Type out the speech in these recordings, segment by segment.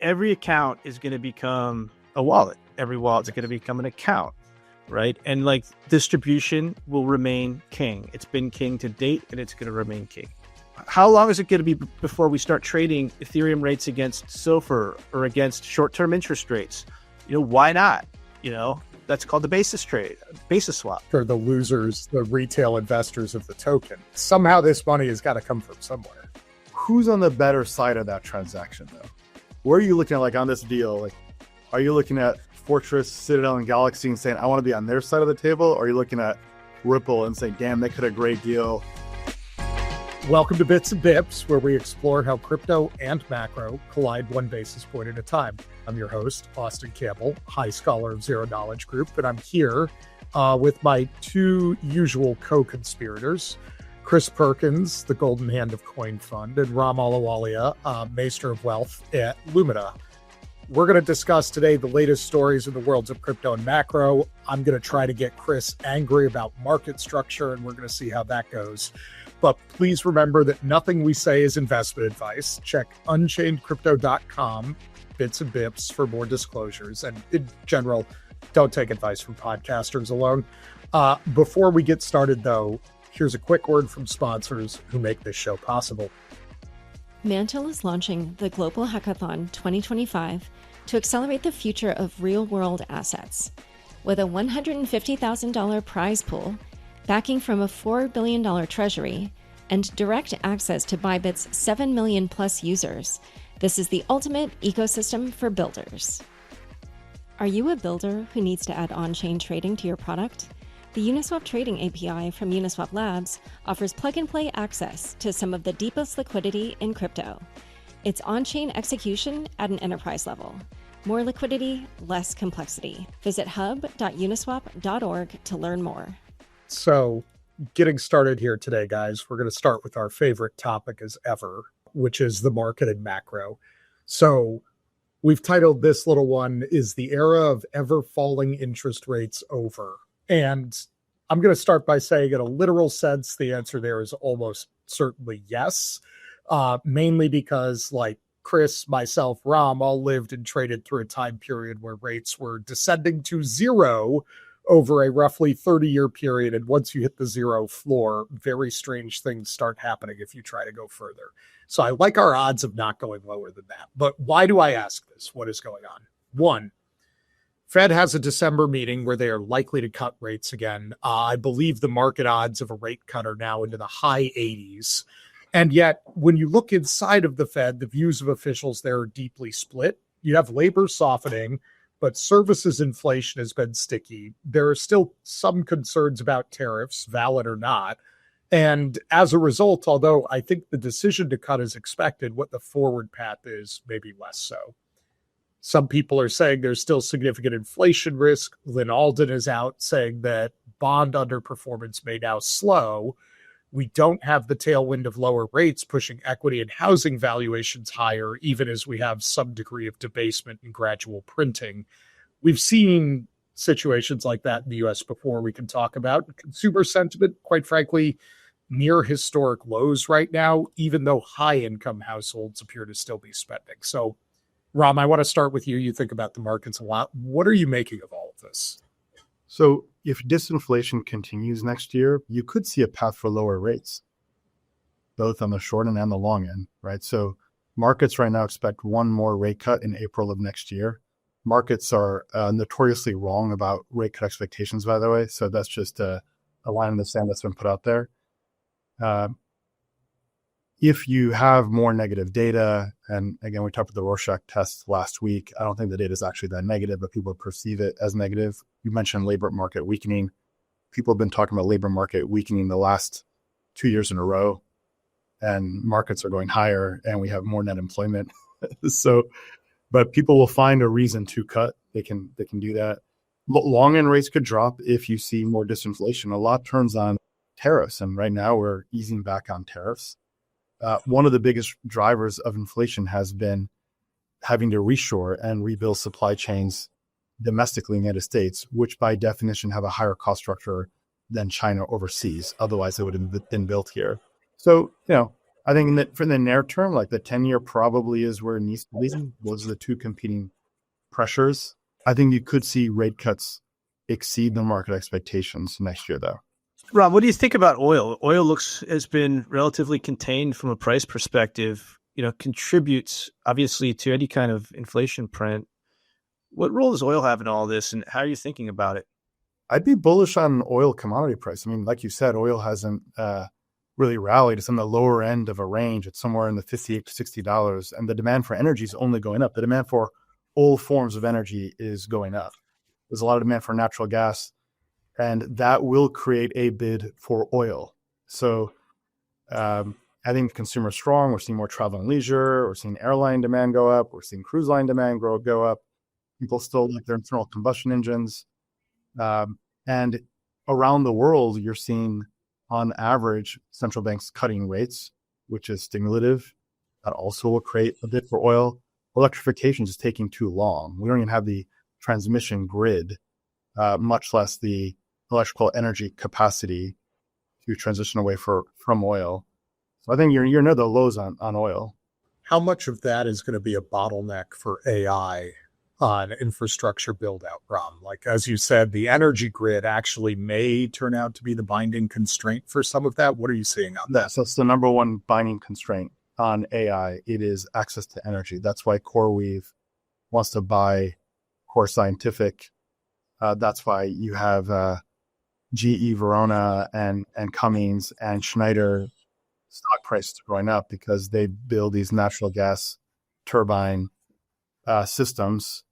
every account is going to become a wallet. Every wallet is going to become an account, right? And like distribution will remain king. It's been king to date, and it's going to remain king. How long is it going to be before we start trading Ethereum rates against SOFR or against short-term interest rates? Why not? That's called the basis trade, basis swap. For the losers, the retail investors of the token. Somehow this money has got to come from somewhere. Who's on the better side of that transaction, though? Where are you looking at, like, on this deal? Like, are you looking at Fortress, Citadel, and Galaxy and saying, I want to be on their side of the table? Or are you looking at Ripple and saying, damn, they could have a great deal? Welcome to Bits and Bips, where we explore how crypto and macro collide one basis point at a time. I'm your host, Austin Campbell, high scholar of Zero Knowledge Group, and I'm here with my two usual co-conspirators, Chris Perkins, the Golden Hand of Coin Fund, and Ram Ahluwalia, Maester of Wealth at Lumida. We're going to discuss today the latest stories in the worlds of crypto and macro. I'm going to try to get Chris angry about market structure, and we're going to see how that goes. But please remember that nothing we say is investment advice. Check unchainedcrypto.com, Bits and Bips, for more disclosures. And in general, don't take advice from podcasters alone. Before we get started, though, here's a quick word from sponsors who make this show possible. Mantle is launching the Global Hackathon 2025 to accelerate the future of real-world assets. With a $150,000 prize pool, backing from a $4 billion treasury, and direct access to Bybit's 7 million plus users, this is the ultimate ecosystem for builders. Are you a builder who needs to add on-chain trading to your product? The Uniswap Trading API from Uniswap Labs offers plug-and-play access to some of the deepest liquidity in crypto. It's on-chain execution at an enterprise level. More liquidity, less complexity. Visit hub.uniswap.org to learn more. So, getting started here today, guys, we're going to start with our favorite topic as ever, which is the market and macro. So, we've titled this little one, Is the Era of Ever Falling Interest Rates Over? And I'm going to start by saying, in a literal sense, the answer there is almost certainly yes, mainly because, like Chris, myself, Ram, all lived and traded through a time period where rates were descending to zero over a roughly 30-year period. And once you hit the zero floor, very strange things start happening if you try to go further. So I like our odds of not going lower than that. But why do I ask this? What is going on? One, Fed has a December meeting where they are likely to cut rates again. I believe the market odds of a rate cut are now into the high 80s. And yet, when you look inside of the Fed, the views of officials there are deeply split. You have labor softening, but services inflation has been sticky. There are still some concerns about tariffs, valid or not. And as a result, although I think the decision to cut is expected, what the forward path is, maybe less so. Some people are saying there's still significant inflation risk. Lynn Alden is out saying that bond underperformance may now slow. We don't have the tailwind of lower rates pushing equity and housing valuations higher, even as we have some degree of debasement and gradual printing. We've seen situations like that in the U.S. before we can talk about. Consumer sentiment, quite frankly, near historic lows right now, even though high-income households appear to still be spending. So, Ram, I want to start with you. You think about the markets a lot. What are you making of all of this? So if disinflation continues next year, you could see a path for lower rates, both on the short end and the long end, right? So markets right now expect one more rate cut in April of next year. Markets are notoriously wrong about rate cut expectations, by the way. So that's just a line in the sand that's been put out there. If you have more negative data, and again, we talked about the Rorschach test last week, I don't think the data is actually that negative, but people perceive it as negative. You mentioned labor market weakening. People have been talking about labor market weakening the last 2 years in a row, and markets are going higher, and we have more net employment. But people will find a reason to cut. They can do that. Long end rates could drop if you see more disinflation. A lot turns on tariffs, and right now we're easing back on tariffs. One of the biggest drivers of inflation has been having to reshore and rebuild supply chains domestically in the United States, which by definition have a higher cost structure than China overseas. Otherwise, it would have been built here. So, I think that for the near term, like the 10-year probably is where it needs to be. Those are the two competing pressures. I think you could see rate cuts exceed the market expectations next year, though. Rob, what do you think about oil? Oil has been relatively contained from a price perspective, contributes obviously to any kind of inflation print. What role does oil have in all this, and how are you thinking about it? I'd be bullish on oil commodity price. I mean, like you said, oil hasn't really rallied. It's on the lower end of a range. It's somewhere in the $58 to $60, and the demand for energy is only going up. The demand for all forms of energy is going up. There's a lot of demand for natural gas, and that will create a bid for oil. So I think consumer strong. We're seeing more travel and leisure. We're seeing airline demand go up. We're seeing cruise line demand go up. People still like their internal combustion engines. And around the world, you're seeing, on average, central banks cutting rates, which is stimulative. That also will create a bid for oil. Electrification is taking too long. We don't even have the transmission grid, much less the electrical energy capacity to transition away from oil. So I think you're near the lows on oil. How much of that is going to be a bottleneck for AI on infrastructure build out, Ram? Like, as you said, the energy grid actually may turn out to be the binding constraint for some of that. What are you seeing on that? So that's the number one binding constraint on AI. It is access to energy. That's why CoreWeave wants to buy Core Scientific. That's why you have GE Verona and Cummins and Schneider stock prices going up, because they build these natural gas turbine systems.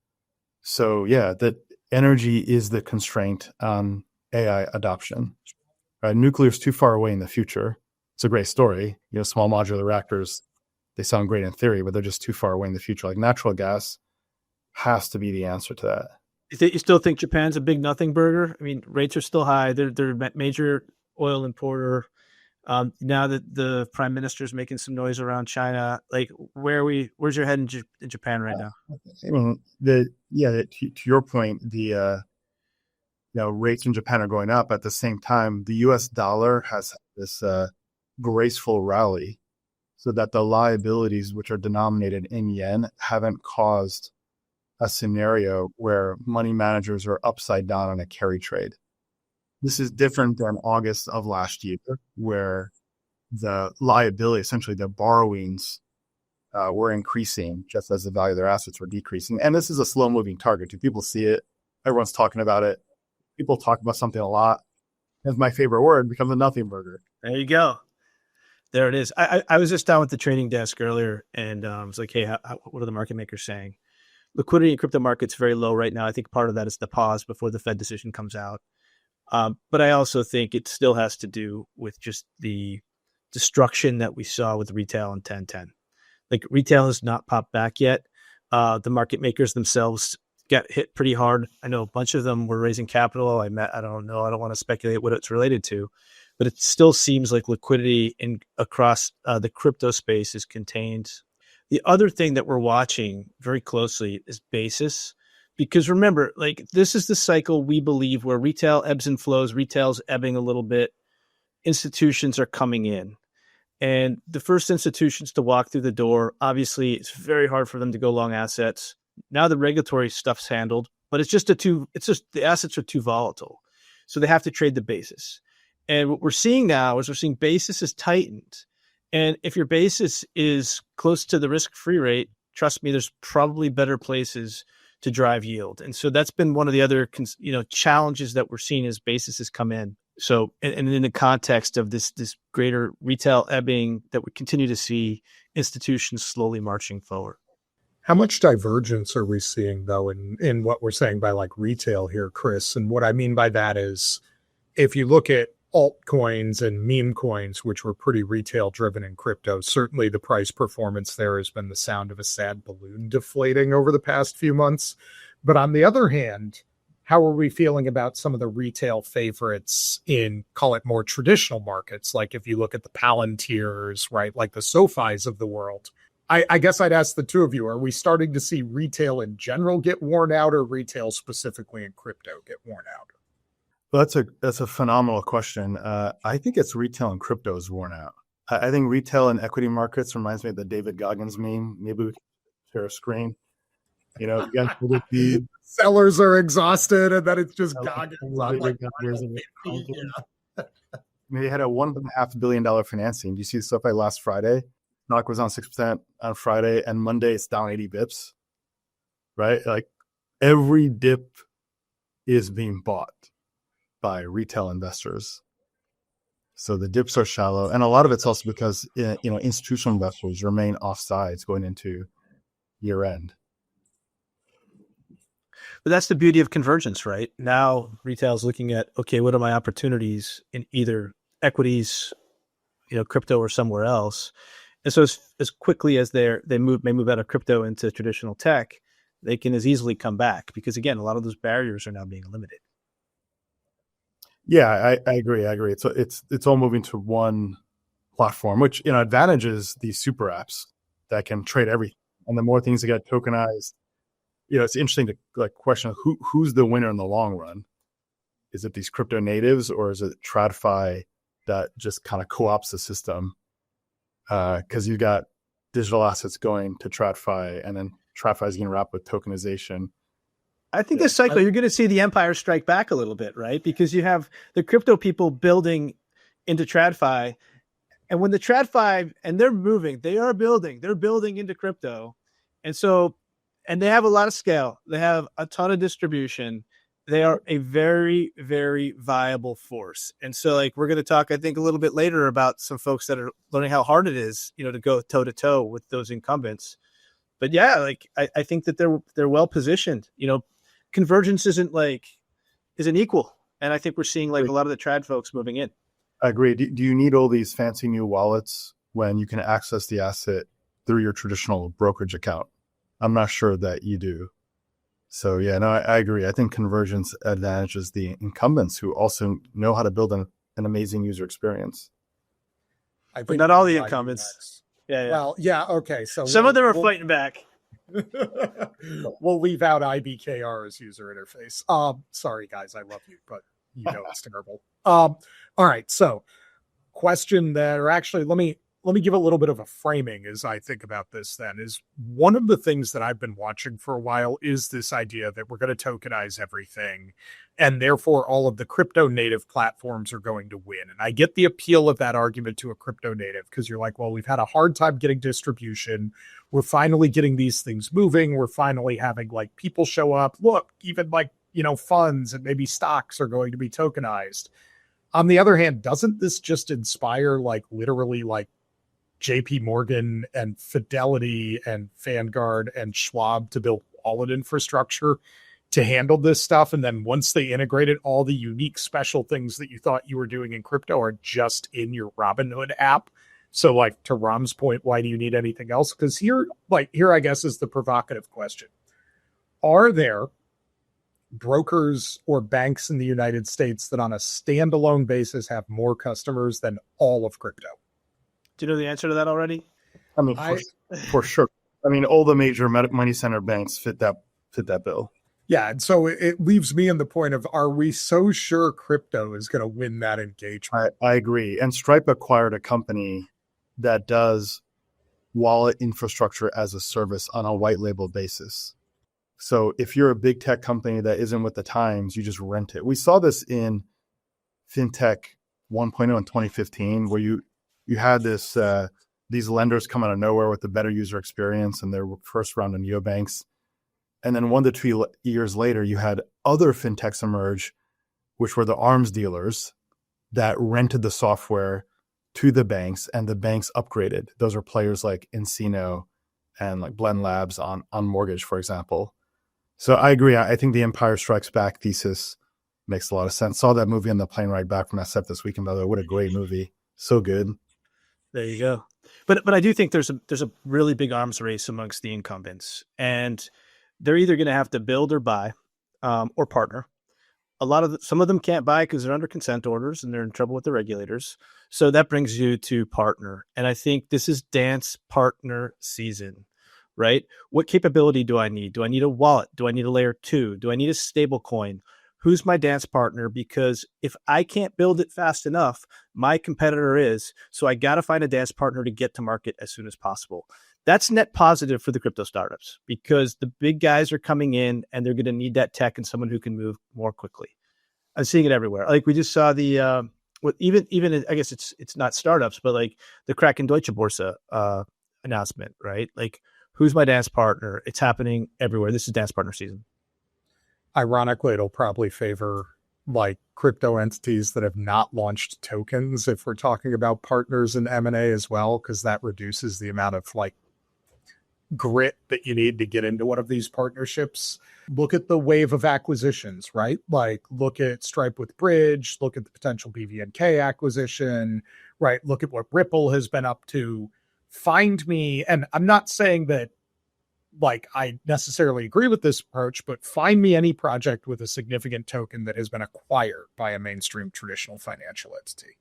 So yeah, that energy is the constraint on AI adoption. Nuclear is too far away in the future. It's a great story. Small modular reactors, they sound great in theory, but they're just too far away in the future. Like natural gas has to be the answer to that. You still think Japan's a big nothing burger? I mean, rates are still high. They're a major oil importer. Now that the prime minister is making some noise around China, like where's your head in Japan right now? I mean, to your point, the rates in Japan are going up. At the same time, the U.S. dollar has this graceful rally, so that the liabilities, which are denominated in yen, haven't caused a scenario where money managers are upside down on a carry trade. This is different than August of last year, where the liability, essentially the borrowings, were increasing just as the value of their assets were decreasing. And this is a slow-moving target. Do people see it? Everyone's talking about it. People talk about something a lot. As my favorite word, becomes a nothing burger. There you go. There it is. I was just down with the trading desk earlier, and I was like, hey, what are the market makers saying? Liquidity in crypto market's very low right now. I think part of that is the pause before the Fed decision comes out. But I also think it still has to do with just the destruction that we saw with retail in 1010. Like, retail has not popped back yet. The market makers themselves got hit pretty hard. I know a bunch of them were raising capital. I don't know. I don't want to speculate what it's related to, but it still seems like liquidity across the crypto space is contained. The other thing that we're watching very closely is basis. Because remember, like, this is the cycle we believe where retail ebbs and flows, retail's ebbing a little bit, institutions are coming in. And the first institutions to walk through the door, obviously, it's very hard for them to go long assets. Now the regulatory stuff's handled, but it's just the assets are too volatile. So they have to trade the basis. And what we're seeing now is we're seeing basis is tightened. And if your basis is close to the risk-free rate, trust me, there's probably better places to drive yield. And so that's been one of the other challenges that we're seeing as basis has come in. So, and in the context of this greater retail ebbing that we continue to see institutions slowly marching forward. How much divergence are we seeing, though, in what we're saying by like retail here, Chris? And what I mean by that is, if you look at altcoins and meme coins, which were pretty retail driven in crypto, certainly the price performance there has been the sound of a sad balloon deflating over the past few months. But on the other hand, how are we feeling about some of the retail favorites in, call it, more traditional markets? Like if you look at the Palantirs, right, like the SoFis of the world. I guess I'd ask the two of you, are we starting to see retail in general get worn out, or retail specifically in crypto get worn out? Well, that's a phenomenal question. I think it's retail and crypto is worn out. I think retail and equity markets reminds me of the David Goggins meme. Maybe we can share a screen. You know, you guys will be Sellers are exhausted, and then it's just Goggins. Goggins. They had a $1.5 billion financing. Do you see the stuff last Friday? NOC was on 6% on Friday, and Monday it's down 80 bips. Right? Like every dip is being bought by retail investors. So the dips are shallow, and a lot of it's also because institutional investors remain offsides going into year end. But that's the beauty of convergence, right? Now retail is looking at, okay, what are my opportunities in either equities, crypto or somewhere else? And so as quickly as they may move out of crypto into traditional tech, they can as easily come back because, again, a lot of those barriers are now being eliminated. Yeah, I agree. It's all moving to one platform, which advantages these super apps that can trade everything. And the more things that get tokenized, it's interesting to question who's the winner in the long run. Is it these crypto natives or is it TradFi that just kind of co-ops the system? Because you've got digital assets going to TradFi, and then TradFi is getting wrapped with tokenization. I think this cycle, you're going to see the empire strike back a little bit, right? Because you have the crypto people building into TradFi. And when the TradFi, and they're building into crypto. And so, and they have a lot of scale. They have a ton of distribution. They are a very, very viable force. And so we're going to talk, I think, a little bit later about some folks that are learning how hard it is, to go toe to toe with those incumbents. But yeah, I think that they're well positioned. Convergence isn't equal. And I think we're seeing a lot of the trad folks moving in. I agree. Do you need all these fancy new wallets when you can access the asset through your traditional brokerage account? I'm not sure that you do. So yeah, no, I agree. I think convergence advantages the incumbents who also know how to build an amazing user experience. But not all the incumbents. Yeah. Well, yeah. Okay. So some of them are fighting back. We'll leave out IBKR's user interface. Sorry guys, I love you, but it's terrible. All right. So question that, or actually let me give a little bit of a framing as I think about this then, is one of the things that I've been watching for a while is this idea that we're going to tokenize everything and therefore all of the crypto native platforms are going to win. And I get the appeal of that argument to a crypto native because you're like, well, we've had a hard time getting distribution. We're finally getting these things moving. We're finally having people show up. Look, even funds and maybe stocks are going to be tokenized. On the other hand, doesn't this just inspire literally JP Morgan and Fidelity and Vanguard and Schwab to build wallet infrastructure to handle this stuff? And then once they integrate it, all the unique special things that you thought you were doing in crypto are just in your Robinhood app. So to Ram's point, why do you need anything else? Because here I guess is the provocative question. Are there brokers or banks in the United States that on a standalone basis have more customers than all of crypto? Do you know the answer to that already? I mean, for sure. I mean, all the major money center banks fit that bill. Yeah, and so it leaves me in the point of, are we so sure crypto is going to win that engagement? I agree. And Stripe acquired a company that does wallet infrastructure as a service on a white label basis. So if you're a big tech company that isn't with the times, you just rent it. We saw this in FinTech 1.0 in 2015, where you had these lenders come out of nowhere with a better user experience and their first round of neobanks. And then 1 to 2 years later, you had other fintechs emerge, which were the arms dealers that rented the software to the banks, and the banks upgraded. Those are players like nCino and Blend Labs on mortgage, for example. So I agree. I think the Empire Strikes Back thesis makes a lot of sense. Saw that movie on the plane ride back from SF this weekend, by the way. What a great movie. So good. There you go. But I do think there's a really big arms race amongst the incumbents, and they're either going to have to build or buy, or partner. Some of them can't buy because they're under consent orders and they're in trouble with the regulators. So that brings you to partner. And I think this is dance partner season, right? What capability do I need? Do I need a wallet? Do I need a layer 2? Do I need a stable coin? who's my dance partner? Because if I can't build it fast enough, my competitor is. So I got to find a dance partner to get to market as soon as possible. That's net positive for the crypto startups because the big guys are coming in and they're going to need that tech and someone who can move more quickly. I'm seeing it everywhere. Like we just saw the even I guess it's not startups, but like the Kraken Deutsche Börse announcement, right? Like who's my dance partner? It's happening everywhere. This is dance partner season. Ironically, it'll probably favor like crypto entities that have not launched tokens if we're talking about partners in M&A as well, because that reduces the amount of like grit that you need to get into one of these partnerships. Look at the wave of acquisitions, right? Like look at Stripe with Bridge, look at the potential BVNK acquisition, right? Look at what Ripple has been up to. Find me, and I'm not saying that like I necessarily agree with this approach, but find me any project with a significant token that has been acquired by a mainstream traditional financial entity.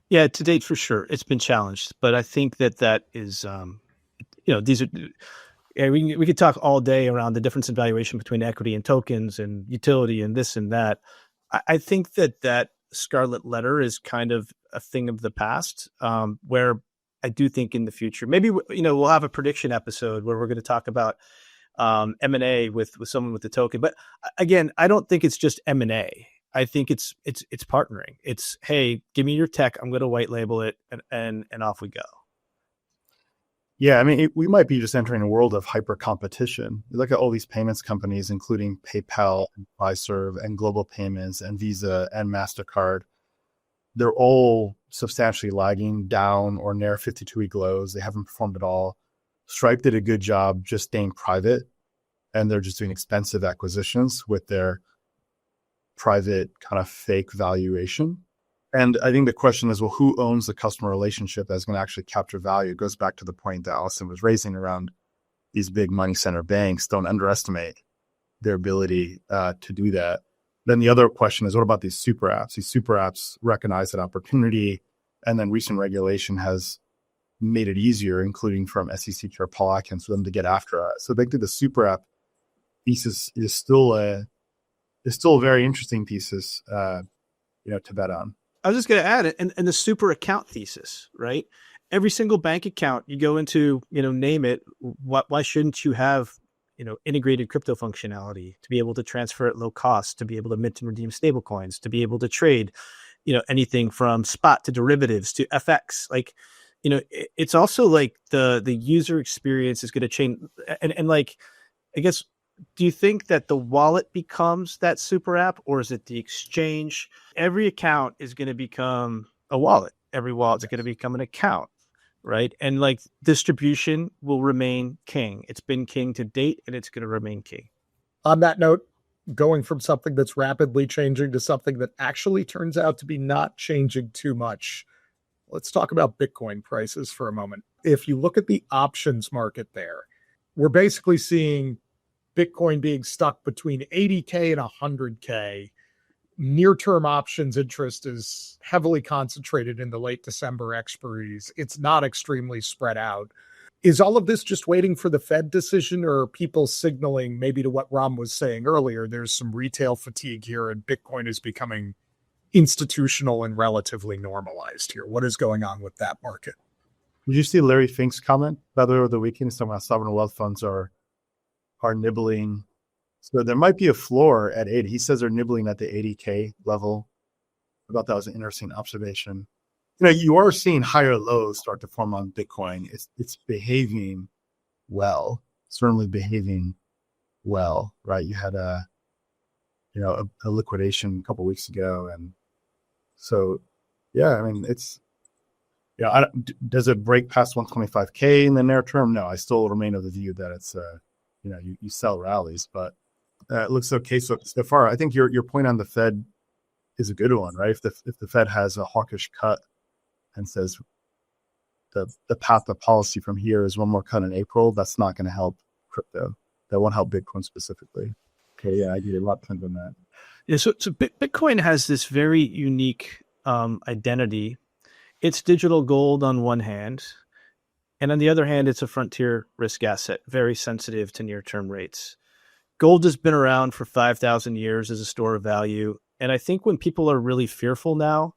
Yeah, to date for sure, it's been challenged, but I think that is, these are. Yeah, we could talk all day around the difference in valuation between equity and tokens and utility and this and that. I think that scarlet letter is kind of a thing of the past, where I do think in the future, maybe, we'll have a prediction episode where we're going to talk about M&A with someone with the token. But again, I don't think it's just M&A. I think it's partnering. It's, hey, give me your tech. I'm going to white label it and off we go. Yeah, I mean, we might be just entering a world of hyper competition. You look at all these payments companies, including PayPal, and Fiserv, and Global Payments, and Visa, and MasterCard. They're all substantially lagging down or near 52-week lows. They haven't performed at all. Stripe did a good job just staying private, and they're just doing expensive acquisitions with their private kind of fake valuation. And I think the question is, well, who owns the customer relationship that's going to actually capture value? It goes back to the point that Allison was raising around these big money center banks. Don't underestimate their ability to do that. Then the other question is, what about these super apps? These super apps recognize that opportunity, and then recent regulation has made it easier, including from SEC Chair Paul Atkins, for them to get after it. So I think that the super app thesis is still a very interesting thesis, to bet on. I was just going to add it, and the super account thesis, right? Every single bank account you go into, name it. Why shouldn't you have integrated crypto functionality to be able to transfer at low cost, to be able to mint and redeem stable coins, to be able to trade, anything from spot to derivatives to FX. Like, it's also like the user experience is going to change. And like, I guess, do you think that the wallet becomes that super app, or is it the exchange? Every account is going to become a wallet. Every wallet is going to become an account. Right. And like distribution will remain king. It's been king to date, and it's going to remain king. On that note, going from something that's rapidly changing to something that actually turns out to be not changing too much. Let's talk about Bitcoin prices for a moment. If you look at the options market there, we're basically seeing Bitcoin being stuck between 80K and 100K. Near-term options interest is heavily concentrated in the late December expiries. It's not extremely spread out. Is all of this just waiting for the Fed decision, or are people signaling maybe to what Ram was saying earlier? There's some retail fatigue here and Bitcoin is becoming institutional and relatively normalized here. What is going on with that market? Did you see Larry Fink's comment, by the way, over the weekend? He's talking about sovereign wealth funds are nibbling. So there might be a floor at 80. He says they're nibbling at the 80K level. I thought that was an interesting observation. You are seeing higher lows start to form on Bitcoin. It's behaving well, certainly behaving well, right? You had a liquidation a couple of weeks ago. And so, yeah, I mean, does it break past 125K in the near term? No, I still remain of the view that it's, you sell rallies, but it looks okay so far. I think your point on the Fed is a good one, right? If the Fed has a hawkish cut and says the path of policy from here is one more cut in April, that's not going to help crypto. That won't help Bitcoin specifically. Okay, yeah, I get a lot depends on that. Yeah, so Bitcoin has this very unique identity. It's digital gold on one hand, and on the other hand, it's a frontier risk asset, very sensitive to near-term rates. gold has been around for 5,000 years as a store of value. And I think when people are really fearful now,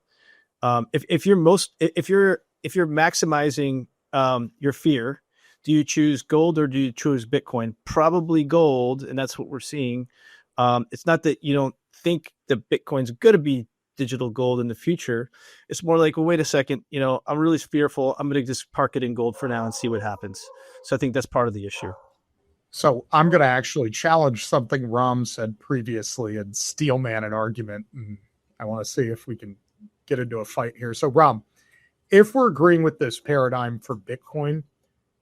if you're maximizing your fear, do you choose gold or do you choose Bitcoin? Probably gold, and that's what we're seeing. It's not that you don't think that Bitcoin's going to be digital gold in the future. It's more like, well, wait a second, I'm really fearful. I'm going to just park it in gold for now and see what happens. So I think that's part of the issue. So I'm going to actually challenge something Ram said previously and steelman an argument. And I want to see if we can get into a fight here. So Ram, if we're agreeing with this paradigm for Bitcoin,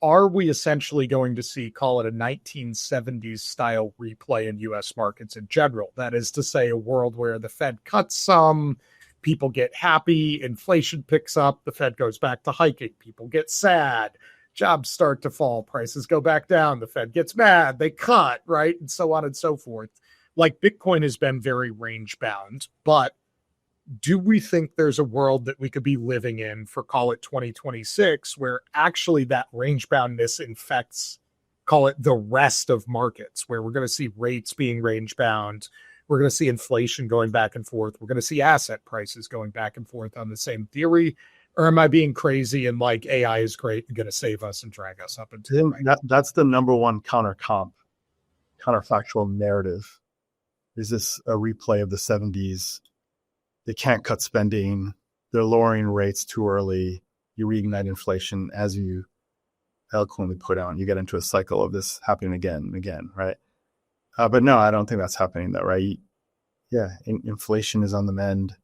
are we essentially going to see, call it a 1970s style replay in US markets in general? That is to say, a world where the Fed cuts some, people get happy, inflation picks up, the Fed goes back to hiking, people get sad, jobs start to fall, prices go back down, the Fed gets mad, they cut, right? And so on and so forth. Like Bitcoin has been very range bound, but do we think there's a world that we could be living in for, call it 2026, where actually that range boundness infects, call it the rest of markets, where we're going to see rates being range bound, we're going to see inflation going back and forth, we're going to see asset prices going back and forth on the same theory? Or am I being crazy and like AI is great and going to save us and drag us up into it? Right? That's the number one counterfactual narrative. Is this a replay of the 70s? They can't cut spending. They're lowering rates too early. You reignite inflation, as you eloquently put out, and you get into a cycle of this happening again and again, right? But no, I don't think that's happening though, right? Yeah, inflation is on the mend.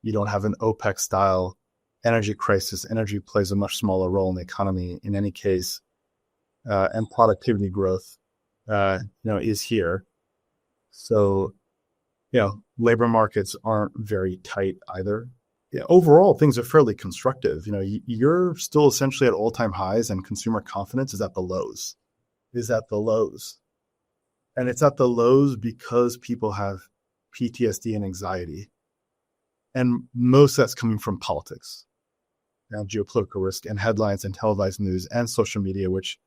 You don't have an OPEC style energy crisis. Energy plays a much smaller role in the economy in any case, and productivity growth, is here. So, labor markets aren't very tight either. Yeah, overall, things are fairly constructive. You're still essentially at all-time highs, and consumer confidence is at the lows. And it's at the lows because people have PTSD and anxiety. And most of that's coming from politics, geopolitical risk, and headlines and televised news and social media, which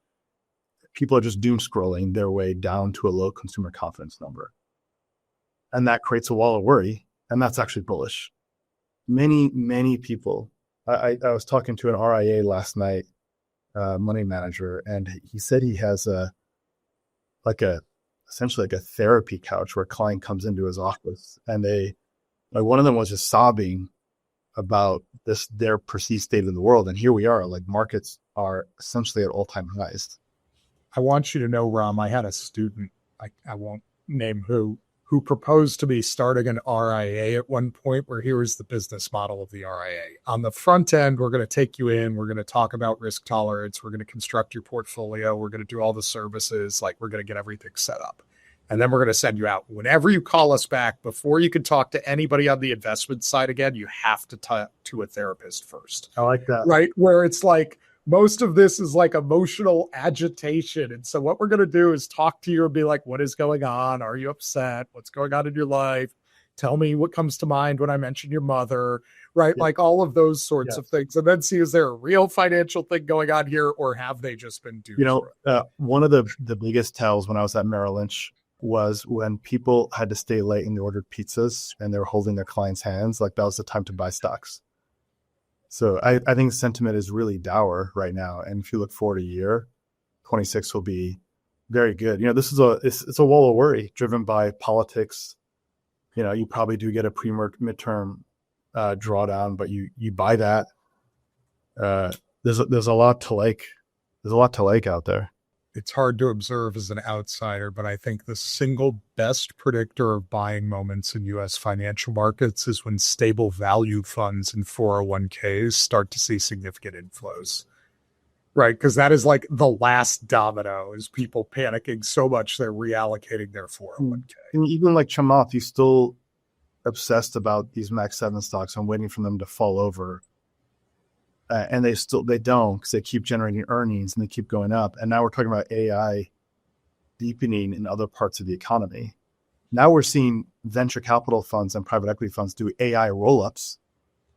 people are just doom scrolling their way down to a low consumer confidence number. And that creates a wall of worry. And that's actually bullish. Many, many people, I was talking to an RIA last night, money manager, and he said he has essentially a therapy couch where a client comes into his office, and one of them was just sobbing about their perceived state of the world. And here we are, like markets are essentially at all-time highs. I want you to know, Ram, I had a student, I won't name who proposed to me starting an RIA at one point, where here is the business model of the RIA. On the front end, we're going to take you in, we're going to talk about risk tolerance, we're going to construct your portfolio, we're going to do all the services, like we're going to get everything set up. And then we're going to send you out. Whenever you call us back, before you can talk to anybody on the investment side again, you have to talk to a therapist first. I like that. Right? Where it's like, most of this is like emotional agitation. And so what we're going to do is talk to you and be like, what is going on? Are you upset? What's going on in your life? Tell me what comes to mind when I mention your mother, right? Yeah. Like all of those sorts of things. And then see, is there a real financial thing going on here, or have they just been duped? One of the biggest tells when I was at Merrill Lynch was when people had to stay late and they ordered pizzas and they were holding their clients' hands, like that was the time to buy stocks. So I think sentiment is really dour right now. And if you look forward a year, 26 will be very good. This is it's a wall of worry driven by politics. You probably do get a midterm drawdown, but you buy that. There's a lot to like. There's a lot to like out there. It's hard to observe as an outsider, but I think the single best predictor of buying moments in U.S. financial markets is when stable value funds and 401ks start to see significant inflows, right? Because that is like the last domino, is people panicking so much they're reallocating their 401k. And even like Chamath, he's still obsessed about these Max 7 stocks. I'm waiting for them to fall over. And they don't, because they keep generating earnings and they keep going up. And now we're talking about AI deepening in other parts of the economy. Now we're seeing venture capital funds and private equity funds do AI roll-ups,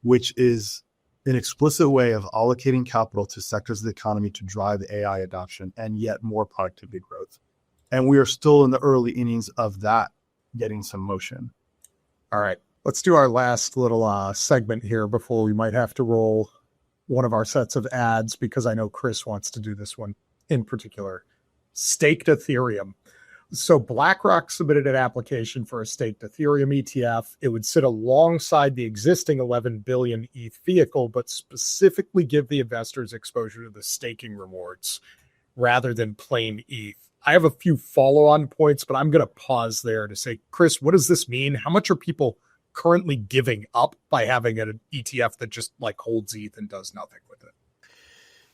which is an explicit way of allocating capital to sectors of the economy to drive AI adoption and yet more productivity growth. And we are still in the early innings of that getting some motion. All right, let's do our last little segment here before we might have to roll one of our sets of ads, because I know Chris wants to do this one in particular. Staked Ethereum. So BlackRock submitted an application for a staked Ethereum ETF. It would sit alongside the existing 11 billion ETH vehicle, but specifically give the investors exposure to the staking rewards rather than plain ETH. I have a few follow-on points, but I'm going to pause there to say, Chris, what does this mean? How much are people currently giving up by having an ETF that just like holds ETH and does nothing with it?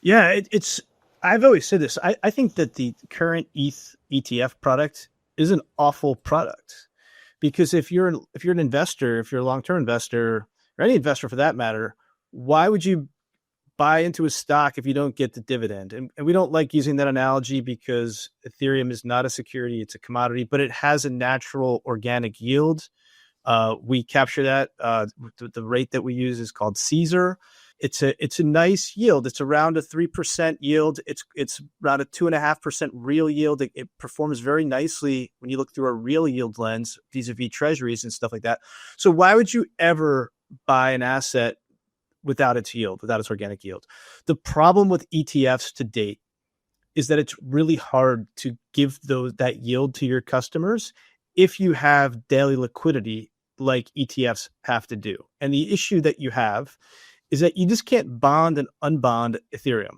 Yeah, it's. I've always said this. I think that the current ETH ETF product is an awful product, because if you're an investor, if you're a long-term investor, or any investor for that matter, why would you buy into a stock if you don't get the dividend? And we don't like using that analogy because Ethereum is not a security, it's a commodity, but it has a natural organic yield. We capture that. The rate that we use is called Caesar. It's a nice yield. It's around a 3% yield. It's around a 2.5% real yield. It performs very nicely when you look through a real yield lens vis-a-vis treasuries and stuff like that. So why would you ever buy an asset without its yield, without its organic yield? The problem with ETFs to date is that it's really hard to give that yield to your customers if you have daily liquidity like ETFs have to do. And the issue that you have is that you just can't bond and unbond Ethereum.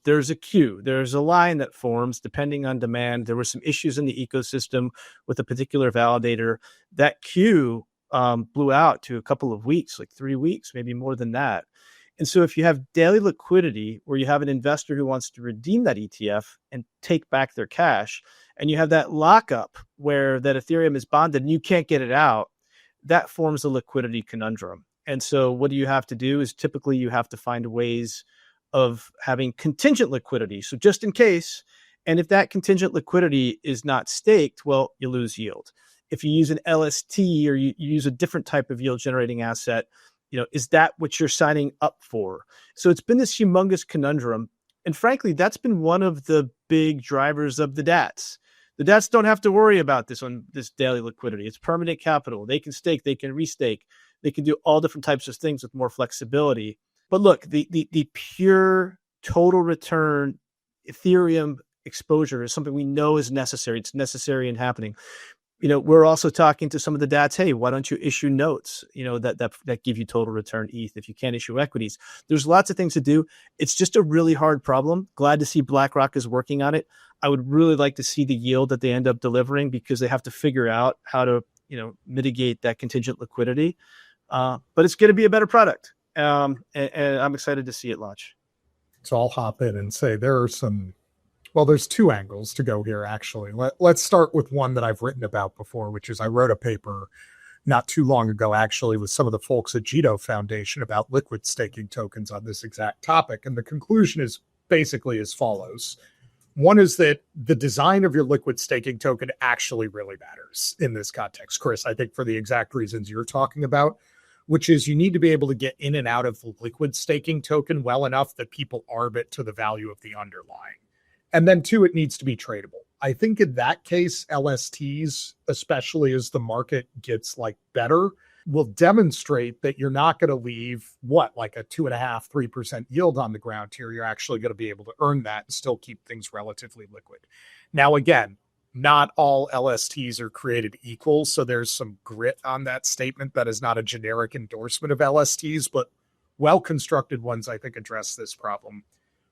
There's a queue. There's a line that forms depending on demand. There were some issues in the ecosystem with a particular validator. That queue blew out to a couple of weeks, like 3 weeks, maybe more than that. And so if you have daily liquidity where you have an investor who wants to redeem that ETF and take back their cash, and you have that lockup where that Ethereum is bonded and you can't get it out, that forms a liquidity conundrum. And so what do you have to do is typically you have to find ways of having contingent liquidity. So just in case, and if that contingent liquidity is not staked, well, you lose yield. If you use an LST or you use a different type of yield generating asset, is that what you're signing up for? So it's been this humongous conundrum. And frankly, that's been one of the big drivers of the DATs. The DATs don't have to worry about this daily liquidity. It's permanent capital. They can stake, they can restake. They can do all different types of things with more flexibility. But look, the pure total return Ethereum exposure is something we know is necessary. It's necessary and happening. We're also talking to some of the DATs. Hey, why don't you issue notes? That give you total return ETH if you can't issue equities. There's lots of things to do. It's just a really hard problem. Glad to see BlackRock is working on it. I would really like to see the yield that they end up delivering, because they have to figure out how to mitigate that contingent liquidity. But it's going to be a better product. And I'm excited to see it launch. So I'll hop in and say there's two angles to go here, actually. Let's start with one that I've written about before, which is I wrote a paper not too long ago, actually, with some of the folks at Jito Foundation about liquid staking tokens on this exact topic. And the conclusion is basically as follows. One is that the design of your liquid staking token actually really matters in this context, Chris, I think for the exact reasons you're talking about, which is you need to be able to get in and out of the liquid staking token well enough that people arb it to the value of the underlying. And then two, it needs to be tradable. I think in that case, LSTs, especially as the market gets better, will demonstrate that you're not going to leave like a 2.5%, 3% yield on the ground here. You're actually going to be able to earn that and still keep things relatively liquid. Now, again, not all LSTs are created equal. So there's some grit on that statement. That is not a generic endorsement of LSTs, but well-constructed ones, I think, address this problem.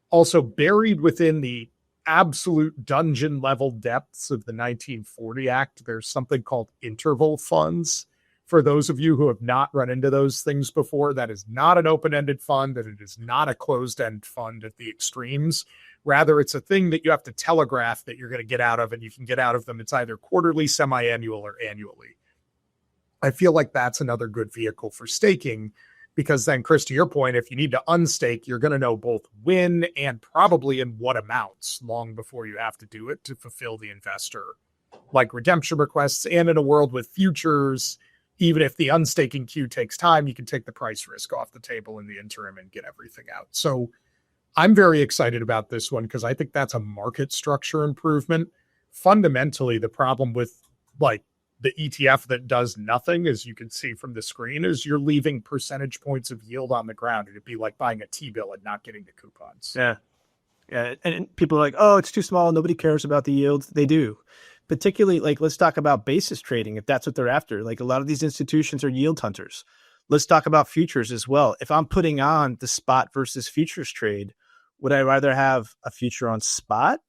Also, buried within the absolute dungeon level depths of the 1940 Act, there's something called interval funds. For those of you who have not run into those things before, that is not an open-ended fund, and it is not a closed-end fund at the extremes. Rather, it's a thing that you have to telegraph that you're going to get out of, and you can get out of them. It's either quarterly, semi-annual, or annually. I feel like that's another good vehicle for staking, because then, Chris, to your point, if you need to unstake, you're going to know both when and probably in what amounts long before you have to do it to fulfill the investor redemption requests. And in a world with futures, even if the unstaking queue takes time, you can take the price risk off the table in the interim and get everything out. So I'm very excited about this one because I think that's a market structure improvement. fundamentally, the problem with like the ETF that does nothing, as you can see from the screen, is you're leaving percentage points of yield on the ground. It'd be like buying a T-bill and not getting the coupons. Yeah. Yeah. And people are like, oh, it's too small. Nobody cares about the yields. They do. Particularly, like, let's talk about basis trading, if that's what they're after. Like, a lot of these institutions are yield hunters. Let's talk about futures as well. If I'm putting on the spot versus futures trade, would I rather have a future on spot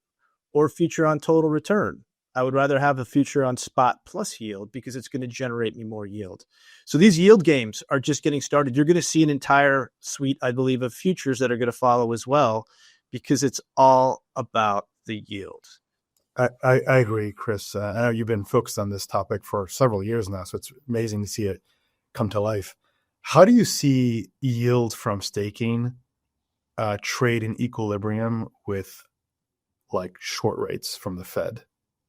or a future on total return? I would rather have a future on spot plus yield because it's going to generate me more yield. So these yield games are just getting started. You're going to see an entire suite, I believe, of futures that are going to follow as well, because it's all about the yield. I agree, Chris. I know you've been focused on this topic for several years now, so it's amazing to see it come to life. How do you see yield from staking trade in equilibrium with like short rates from the Fed?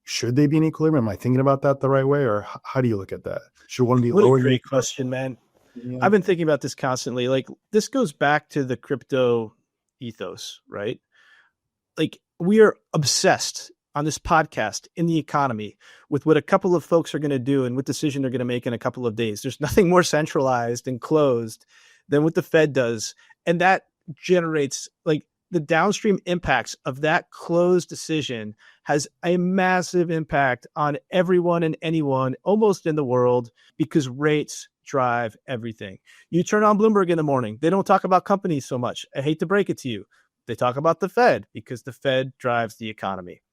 Should they be in equilibrium? Am I thinking about that the right way, or how do you look at that? Should one be What lower? a great question, man. Yeah. I've been thinking about this constantly. Like, this goes back to the crypto ethos, right? Like, we are obsessed on this podcast in the economy with what a couple of folks are going to do and what decision they're going to make in a couple of days. There's nothing more centralized and closed than what the Fed does. And that generates, like, the downstream impacts of that closed decision has a massive impact on everyone and anyone almost in the world, because rates drive everything. You turn on Bloomberg in the morning, they don't talk about companies so much. I hate to break it to you. They talk about the Fed because the Fed drives the economy.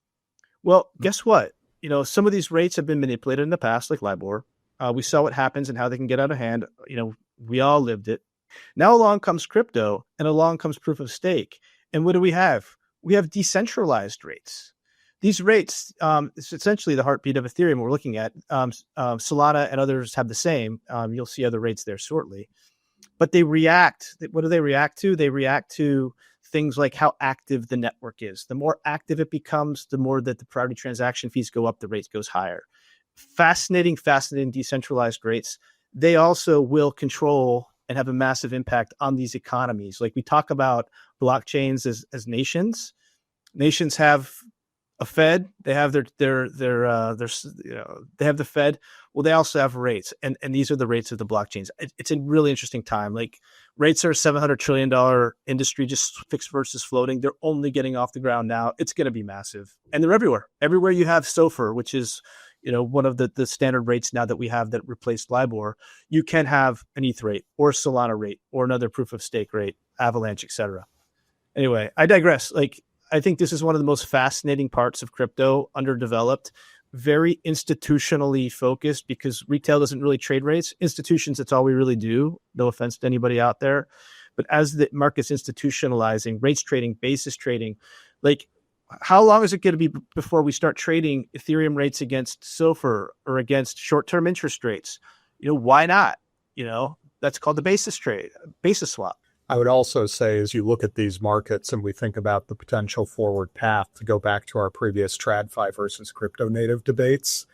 Well, guess what? You know, some of these rates have been manipulated in the past, like LIBOR. We saw what happens and how they can get out of hand. You know, we all lived it. Now along comes crypto and along comes proof of stake. And what do we have? We have decentralized rates. These rates, it's essentially the heartbeat of Ethereum we're looking at. Solana and others have the same. You'll see other rates there shortly. But they react. What do they react to? They react to things like how active the network is. The more active it becomes, the more that the priority transaction fees go up, the rate goes higher. Fascinating decentralized rates. They also will control and have a massive impact on these economies. Like, we talk about blockchains as nations. Nations have a Fed. They have their they have the Fed. Well, they also have rates, and these are the rates of the blockchains. It's a really interesting time. Like, rates are a $700 trillion industry, just fixed versus floating. They're only getting off the ground now. It's going to be massive, and they're everywhere. Everywhere you have SOFR, which is, you know, one of the standard rates now that we have that replaced LIBOR, you can have an ETH rate or Solana rate or another proof of stake rate, Avalanche, etc. Anyway, I digress. Like, I think this is one of the most fascinating parts of crypto, underdeveloped, very institutionally focused, because retail doesn't really trade rates. Institutions, that's all we really do. No offense to anybody out there. But as the market's institutionalizing, rates trading, basis trading, like, how long is it going to be before we start trading Ethereum rates against SOFR or against short-term interest rates? You know, why not? You know, that's called the basis trade, basis swap. I would also say, as you look at these markets and we think about the potential forward path, to go back to our previous TradFi versus crypto native debates,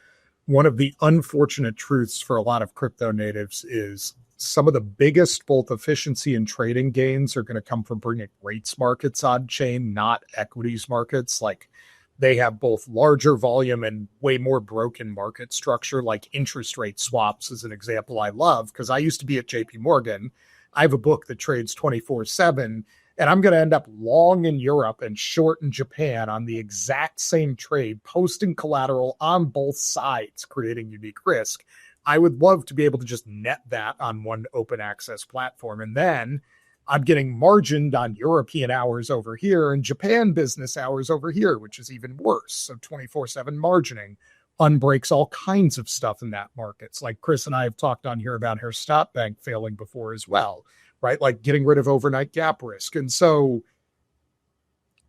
one of the unfortunate truths for a lot of crypto natives is some of the biggest both efficiency and trading gains are going to come from bringing rates markets on chain, not equities markets. Like, they have both larger volume and way more broken market structure, like interest rate swaps is an example I love, because I used to be at JP Morgan. I have a book that trades 24/7, and I'm going to end up long in Europe and short in Japan on the exact same trade, posting collateral on both sides, creating unique risk. I would love to be able to just net that on one open access platform. And then I'm getting margined on European hours over here and Japan business hours over here, which is even worse. So 24/7 margining unbreaks all kinds of stuff in that markets. Like Chris and I have talked on here about Herstatt Bank failing before as well, right? Like getting rid of overnight gap risk. And so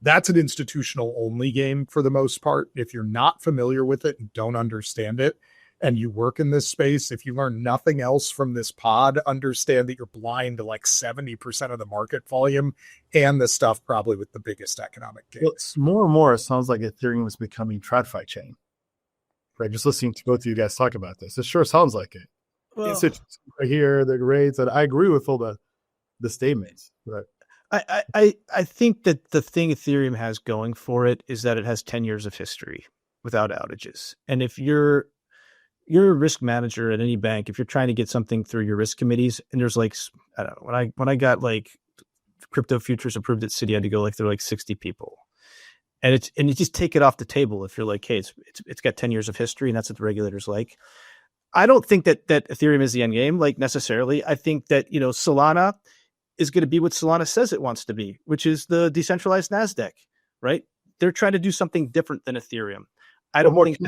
that's an institutional only game for the most part. If you're not familiar with it and don't understand it, and you work in this space, if you learn nothing else from this pod, understand that you're blind to like 70% of the market volume and the stuff probably with the biggest economic gains. Well, more and more, it sounds like Ethereum is becoming TradFi chain. Right, just listening to both of you guys talk about this, it sure sounds like it. Well, Here, the rates, and I agree with all the statements. But I think that the thing Ethereum has going for it is that it has 10 years of history. without outages. And if you're a risk manager at any bank, if you're trying to get something through your risk committees, and there's like, I don't know, when I got like crypto futures approved at Citi, I had to go like, there were like 60 people. And you just take it off the table if you're like, hey, it's got 10 years of history, and that's what the regulators like. I don't think that Ethereum is the end game, like necessarily. I think that, Solana is going to be what Solana says it wants to be, which is the decentralized NASDAQ, right? They're trying to do something different than Ethereum. I don't think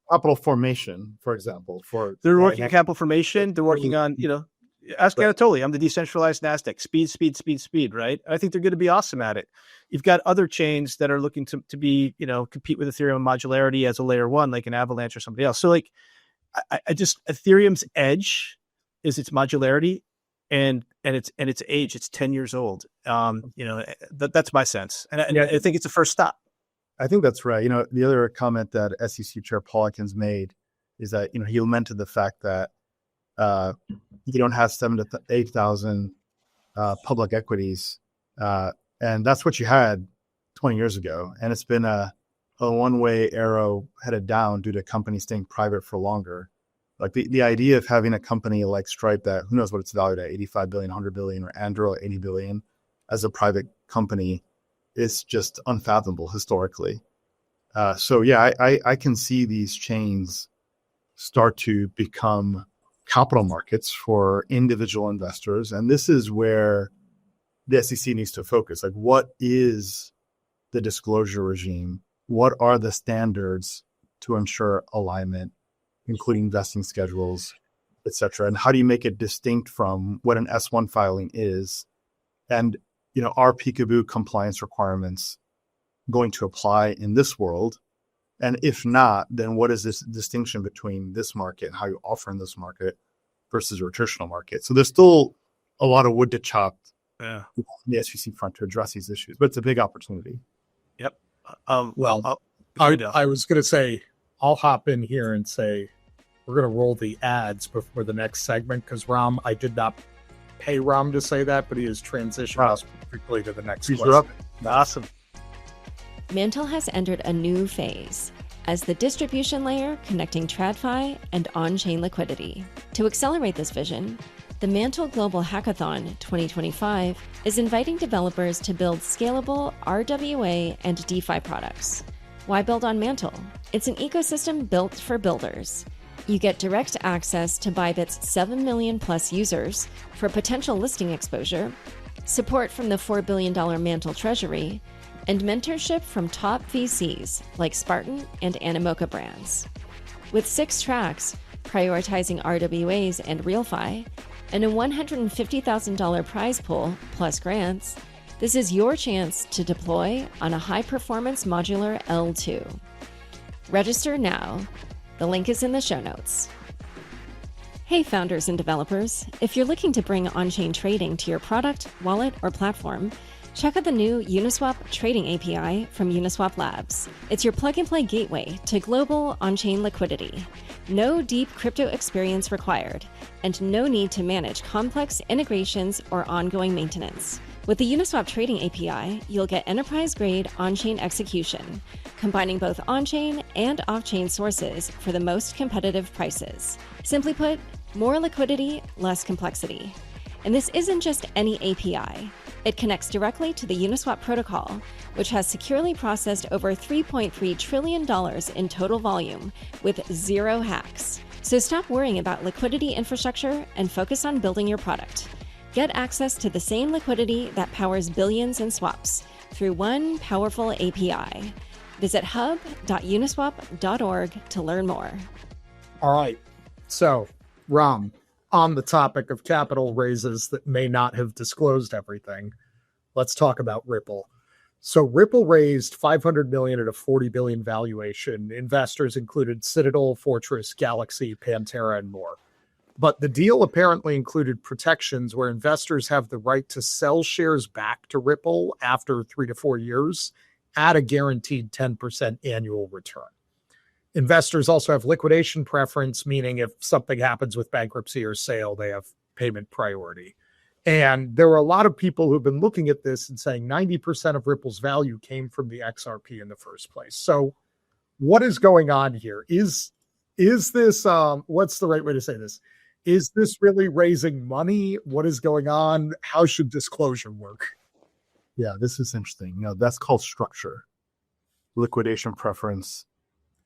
capital formation, for example, they're working on capital formation. They're working on, ask Anatoly. I'm the decentralized NASDAQ, speed, right? I think they're going to be awesome at it. You've got other chains that are looking to be, compete with Ethereum modularity as a layer one, like an Avalanche or somebody else. So like, I just, Ethereum's edge is its modularity and its age. It's 10 years old. That's my sense. And I think it's a first stop. I think that's right. The other comment that SEC Chair Paulkins made is that, he lamented the fact that you don't have 7,000 to 8,000 public equities. And that's what you had 20 years ago. And it's been a one-way arrow headed down due to companies staying private for longer. Like the idea of having a company like Stripe that who knows what it's valued at, 85 billion, 100 billion, or Andrew at 80 billion as a private company is just unfathomable historically. I can see these chains start to become capital markets for individual investors. And this is where the SEC needs to focus. Like, what is the disclosure regime? What are the standards to ensure alignment, including vesting schedules, et cetera? And how do you make it distinct from what an S1 filing is? And, are peekaboo compliance requirements going to apply in this world? And if not, then what is this distinction between this market and how you offer in this market versus a traditional market? So there's still a lot of wood to chop on the SEC front to address these issues, but it's a big opportunity. Yep. I was going to say, I'll hop in here and say, we're going to roll the ads before the next segment because Ram, I did not pay Ram to say that, but he has transitioned us perfectly to the next question. Awesome. Mantle has entered a new phase as the distribution layer connecting TradFi and on-chain liquidity. To accelerate this vision, the Mantle Global Hackathon 2025 is inviting developers to build scalable RWA and DeFi products. Why build on Mantle? It's an ecosystem built for builders. You get direct access to Bybit's 7 million plus users for potential listing exposure, support from the $4 billion Mantle treasury, and mentorship from top VCs like Spartan and Animoca brands. With 6 tracks prioritizing RWAs and RealFi, and a $150,000 prize pool plus grants, this is your chance to deploy on a high-performance modular L2. Register now. The link is in the show notes. Hey founders and developers, if you're looking to bring on-chain trading to your product, wallet, or platform, check out the new Uniswap Trading API from Uniswap Labs. It's your plug-and-play gateway to global on-chain liquidity. No deep crypto experience required, and no need to manage complex integrations or ongoing maintenance. With the Uniswap Trading API, you'll get enterprise-grade on-chain execution, combining both on-chain and off-chain sources for the most competitive prices. Simply put, more liquidity, less complexity. And this isn't just any API. It connects directly to the Uniswap protocol, which has securely processed over $3.3 trillion in total volume with 0 hacks. So stop worrying about liquidity infrastructure and focus on building your product. Get access to the same liquidity that powers billions in swaps through one powerful API. Visit hub.uniswap.org to learn more. All right. So, Ram, on the topic of capital raises that may not have disclosed everything, let's talk about Ripple. So Ripple raised $500 million at a $40 billion valuation. Investors included Citadel, Fortress, Galaxy, Pantera, and more. But the deal apparently included protections where investors have the right to sell shares back to Ripple after 3 to 4 years at a guaranteed 10% annual return. Investors also have liquidation preference, meaning if something happens with bankruptcy or sale, they have payment priority. And there are a lot of people who've been looking at this and saying 90% of Ripple's value came from the XRP in the first place. So what is going on here? Is this what's the right way to say this? Is this really raising money? What is going on? How should disclosure work? Yeah, this is interesting. That's called structure, liquidation preference,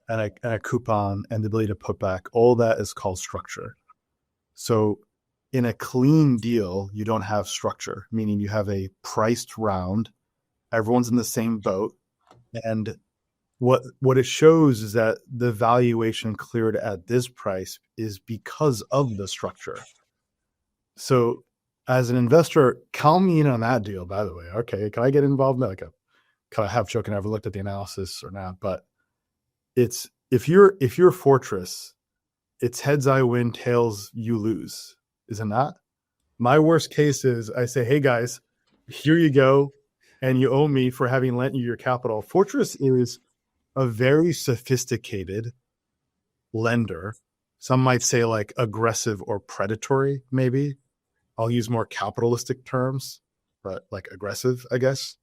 and a coupon, and the ability to put back. All that is called structure. So in a clean deal, you don't have structure, meaning you have a priced round. Everyone's in the same boat. And what it shows is that the valuation cleared at this price is because of the structure. So as an investor, count me in on that deal, by the way. Okay, can I get involved? Like a kind of half joking, I never looked at the analysis or not, but it's if you're Fortress, it's heads I win, tails you lose, isn't that? My worst case is I say, hey guys, here you go, and you owe me for having lent you your capital. Fortress is a very sophisticated lender. Some might say like aggressive or predatory, maybe. I'll use more capitalistic terms, but like aggressive, I guess.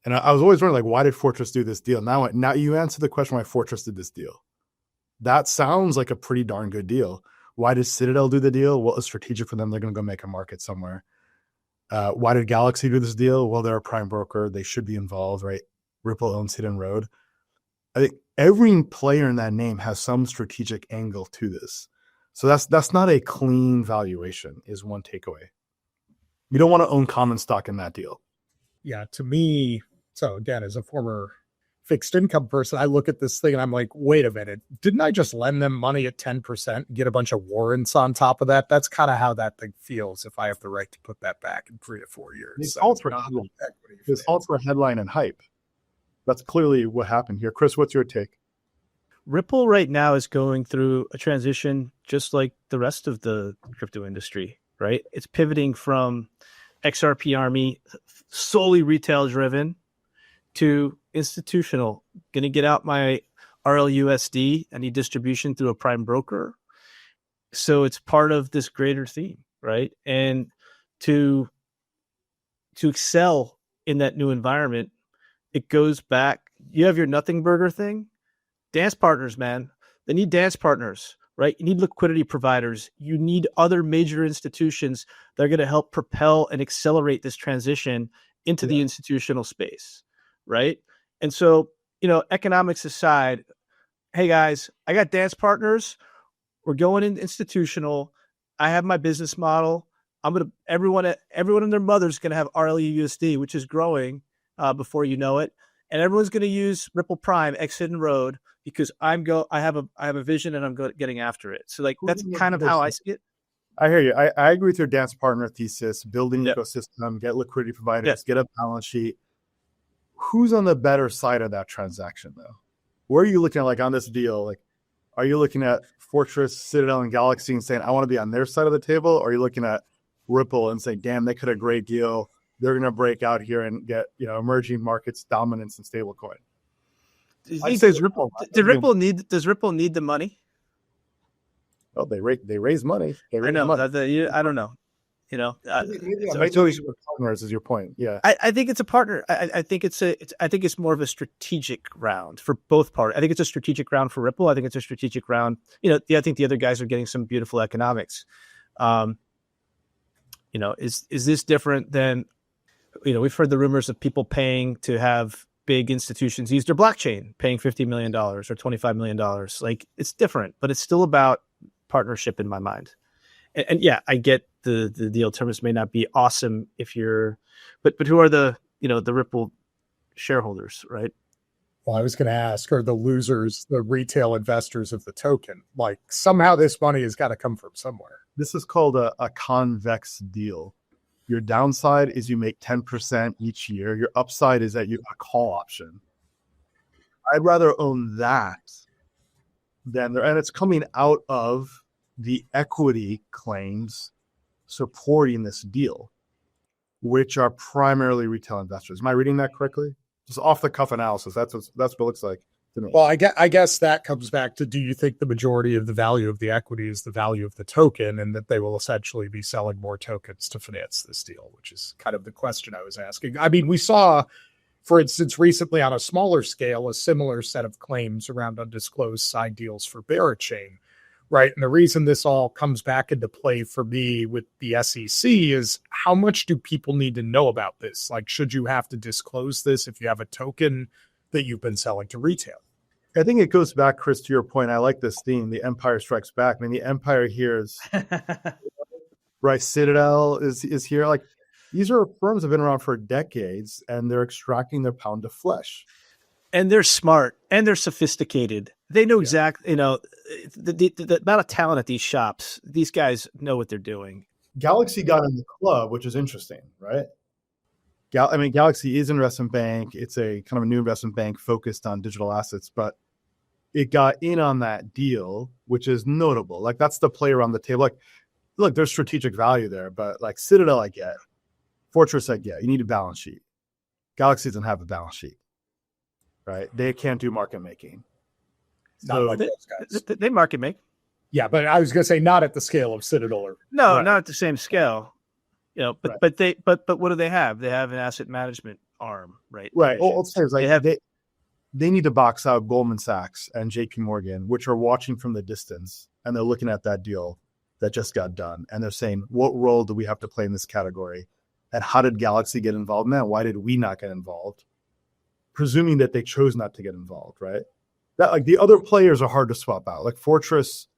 And I was always wondering, like, why did Fortress do this deal? Now you answer the question why Fortress did this deal. That sounds like a pretty darn good deal. Why did Citadel do the deal? Well, it's strategic for them. They're going to go make a market somewhere. Why did Galaxy do this deal? Well, they're a prime broker. They should be involved, right? Ripple owns Hidden Road. I think every player in that name has some strategic angle to this. So that's not a clean valuation, is one takeaway. You don't want to own common stock in that deal. Yeah, to me, so again, as a former fixed income person, I look at this thing and I'm like, wait a minute, didn't I just lend them money at 10% and get a bunch of warrants on top of that? That's kind of how that thing feels if I have the right to put that back in 3 to 4 years. It's all for headline. It's all for headline and hype. That's clearly what happened here. Chris, what's your take? Ripple right now is going through a transition just like the rest of the crypto industry, right? It's pivoting from XRP Army, solely retail driven, to institutional. Going to get out my RLUSD. I need distribution through a prime broker. So it's part of this greater theme, right? And to excel in that new environment, it goes back. You have your nothing burger thing. Dance partners, man. They need dance partners, right? You need liquidity providers. You need other major institutions that are going to help propel and accelerate this transition into the institutional space, right? And so, economics aside, hey guys, I got dance partners. We're going in institutional. I have my business model. Everyone and their mother's going to have RLUSD, which is growing before you know it. And everyone's going to use Ripple Prime X Hidden Road because I have a vision and I'm getting after it. So that's kind of how I see it. I hear you. I agree with your dance partner thesis. Build an ecosystem, get liquidity providers, get a balance sheet. Who's on the better side of that transaction, though? Where are you looking at, like on this deal? Like, are you looking at Fortress, Citadel, and Galaxy and saying, I want to be on their side of the table? Or are you looking at Ripple and saying, damn, they could have a great deal. They're going to break out here and get, emerging markets dominance in stablecoin. Does Ripple need the money? Oh, they raise money. I know. I don't know. Partners is your point. Yeah, I think it's a partner. I think it's more of a strategic round for both parties. I think it's a strategic round for Ripple. I think it's a strategic round. I think the other guys are getting some beautiful economics. Is this different than? We've heard the rumors of people paying to have big institutions use their blockchain, paying $50 million or $25 million. Like, it's different, but it's still about partnership in my mind. And yeah, I get the deal terms may not be awesome but who are the Ripple shareholders, right? Well, I was going to ask, are the losers the retail investors of the token? Like, somehow this money has got to come from somewhere. This is called a convex deal. Your downside is you make 10% each year. Your upside is that you have a call option. I'd rather own that and it's coming out of the equity claims supporting this deal, which are primarily retail investors. Am I reading that correctly? Just off the cuff analysis. That's what it looks like to me. Well, I guess that comes back to, do you think the majority of the value of the equity is the value of the token, and that they will essentially be selling more tokens to finance this deal, which is kind of the question I was asking. I mean, we saw for instance, recently on a smaller scale, a similar set of claims around undisclosed side deals for Berachain, right? And the reason this all comes back into play for me with the SEC is how much do people need to know about this? Like, should you have to disclose this if you have a token that you've been selling to retail? I think it goes back, Chris, to your point. I like this theme, the empire strikes back. I mean, the empire here is, right, Citadel is here. Like, these are firms that have been around for decades, and they're extracting their pound of flesh. And they're smart, and they're sophisticated. They know exactly, the amount of talent at these shops. These guys know what they're doing. Galaxy got in the club, which is interesting, right? Galaxy is an investment bank. It's a kind of a new investment bank focused on digital assets, but it got in on that deal, which is notable. Like, that's the play around the table. Like, look, there's strategic value there, but like Citadel, I get. Fortress, I get. You need a balance sheet. Galaxy doesn't have a balance sheet, right? They can't do market making. Not like those guys. They market make. Yeah, but I was going to say not at the scale of Citadel. Or not at the same scale. But what do they have? They have an asset management arm, right? Right. Well, let's say they need to box out Goldman Sachs and JP Morgan, which are watching from the distance, and they're looking at that deal that just got done, and they're saying, what role do we have to play in this category? And how did Galaxy get involved in that? Why did we not get involved? Presuming that they chose not to get involved, right? That, like, the other players are hard to swap out. Like Fortress,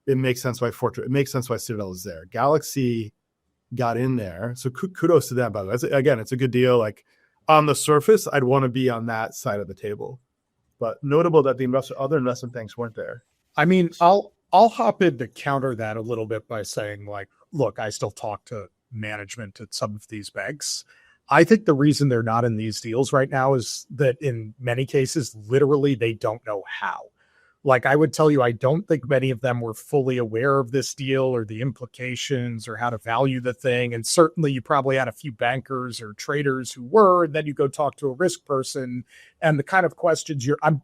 it makes sense why Citadel is there. Galaxy got in there, so kudos to them. By the way, again, it's a good deal. Like, on the surface, I'd want to be on that side of the table, but notable that the other investment banks weren't there. I mean, I'll hop in to counter that a little bit by saying, like, look, I still talk to management at some of these banks. I think the reason they're not in these deals right now is that in many cases, literally, they don't know how. Like, I would tell you, I don't think many of them were fully aware of this deal or the implications or how to value the thing. And certainly you probably had a few bankers or traders who were, and then you go talk to a risk person, and the kind of questions I'm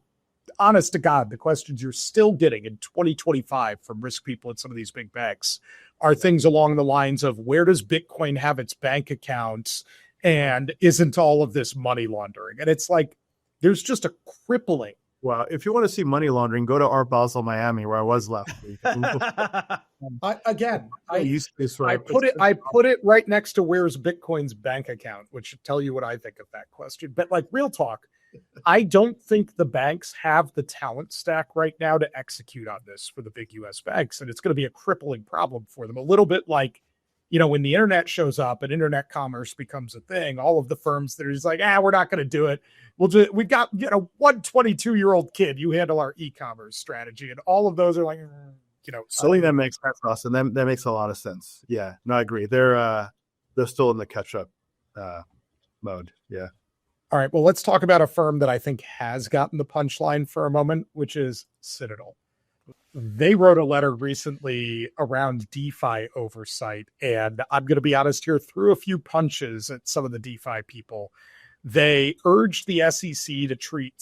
honest to God, the questions you're still getting in 2025 from risk people at some of these big banks are things along the lines of, where does Bitcoin have its bank accounts? And isn't all of this money laundering? And it's like, there's just a crippling. Well, if you want to see money laundering, go to Art Basel, Miami, where I was last week. I I put it right next to where's Bitcoin's bank account, which should tell you what I think of that question. But like, real talk, I don't think the banks have the talent stack right now to execute on this for the big US banks. And it's going to be a crippling problem for them. A little bit like, when the internet shows up and internet commerce becomes a thing, all of the firms that are just like, we're not going to do it. We've got, one 22-year-old kid, you handle our e-commerce strategy. And all of those are like, something that makes sense for us. And that makes a lot of sense. Yeah, no, I agree. They're still in the catch-up mode. Yeah. All right. Well, let's talk about a firm that I think has gotten the punchline for a moment, which is Citadel. They wrote a letter recently around DeFi oversight, and I'm going to be honest here, threw a few punches at some of the DeFi people. They urged the SEC to treat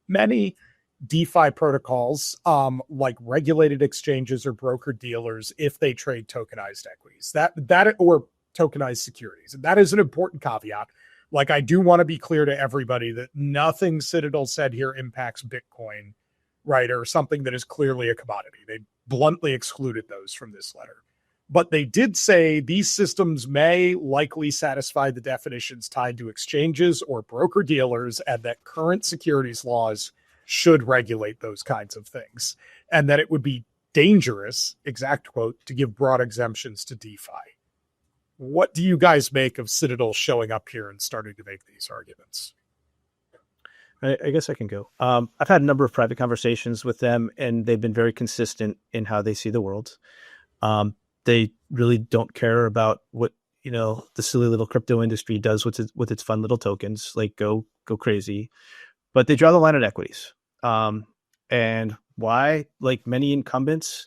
many DeFi protocols like regulated exchanges or broker dealers if they trade tokenized equities, that or tokenized securities. And that is an important caveat. Like, I do want to be clear to everybody that nothing Citadel said here impacts Bitcoin, right, or something that is clearly a commodity. They bluntly excluded those from this letter. But they did say these systems may likely satisfy the definitions tied to exchanges or broker dealers, and that current securities laws should regulate those kinds of things, and that it would be dangerous, exact quote, to give broad exemptions to DeFi. What do you guys make of Citadel showing up here and starting to make these arguments? I guess I can go. I've had a number of private conversations with them, and they've been very consistent in how they see the world. They really don't care about what, the silly little crypto industry does with its fun little tokens, like go crazy. But they draw the line at equities. And why? Like many incumbents,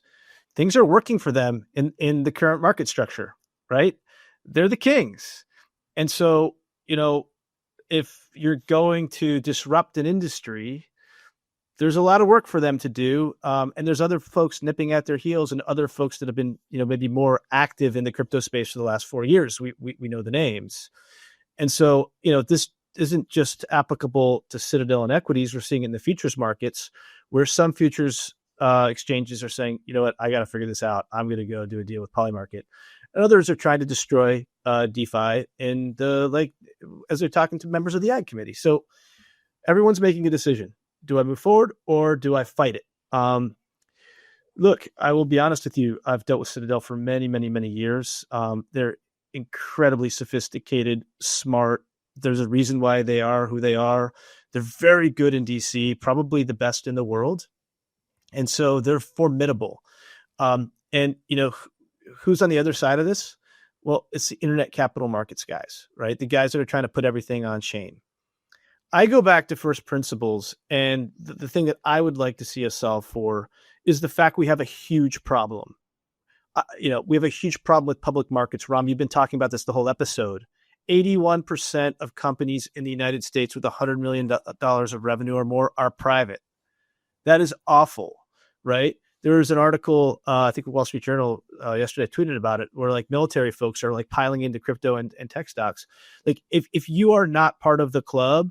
things are working for them in the current market structure, right? They're the kings. And so, if you're going to disrupt an industry, there's a lot of work for them to do. And there's other folks nipping at their heels and other folks that have been, maybe more active in the crypto space for the last 4 years. We know the names. And so, this isn't just applicable to Citadel and equities. We're seeing it in the futures markets, where some futures exchanges are saying, you know what, I got to figure this out. I'm going to go do a deal with Polymarket. And others are trying to destroy DeFi and as they're talking to members of the ag committee. So everyone's making a decision. Do I move forward or do I fight it? Look, I will be honest with you. I've dealt with Citadel for many, many, many years. They're incredibly sophisticated, smart. There's a reason why they are who they are. They're very good in DC, probably the best in the world. And so they're formidable. And, who's on the other side of this? Well, it's the internet capital markets guys, right? The guys that are trying to put everything on chain. I go back to first principles, and the thing that I would like to see us solve for is the fact we have a huge problem. We have a huge problem with public markets. Ram, you've been talking about this the whole episode. 81% of companies in the United States with $100 million of revenue or more are private. That is awful, right? There was an article, I think the Wall Street Journal yesterday tweeted about it, where like military folks are like piling into crypto and tech stocks. Like if you are not part of the club,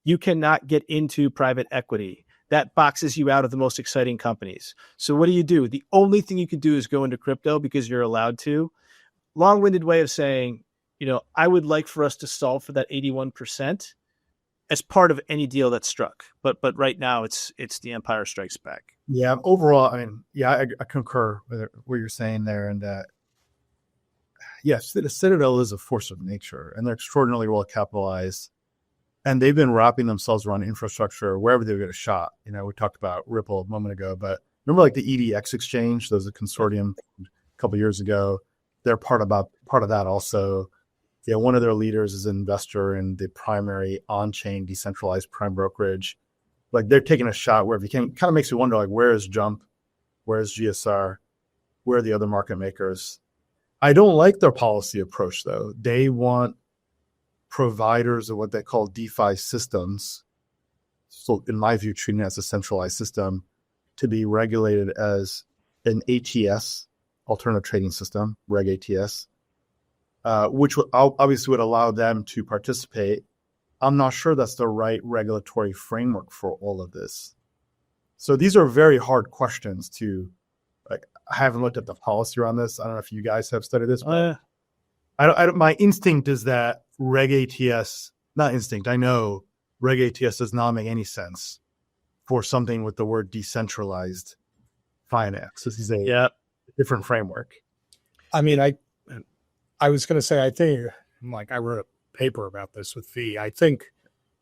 you cannot get into private equity. That boxes you out of the most exciting companies. So what do? The only thing you can do is go into crypto because you're allowed to. Long-winded way of saying, I would like for us to solve for that 81% as part of any deal that's struck. But right now it's the Empire Strikes Back. Yeah. Overall, I concur with what you're saying there. And yes, the Citadel is a force of nature, and they're extraordinarily well capitalized. And they've been wrapping themselves around infrastructure wherever they get a shot. We talked about Ripple a moment ago, but remember like the EDX exchange? There was a consortium a couple of years ago. They're part of that also. Yeah, one of their leaders is an investor in the primary on-chain decentralized prime brokerage. Like they're taking a shot wherever you can. Kind of makes you wonder, like, where is Jump? Where is GSR? Where are the other market makers? I don't like their policy approach, though. They want providers of what they call DeFi systems, so in my view, treating it as a centralized system, to be regulated as an ATS, alternative trading system, Reg ATS, which obviously would allow them to participate. I'm not sure that's the right regulatory framework for all of this. So these are very hard questions to, I haven't looked at the policy around this. I don't know if you guys have studied this. But my instinct is that Reg ATS, not instinct, I know Reg ATS does not make any sense for something with the word decentralized finance. This is a different framework. I was going to say, I think, I wrote a paper about this with V. I think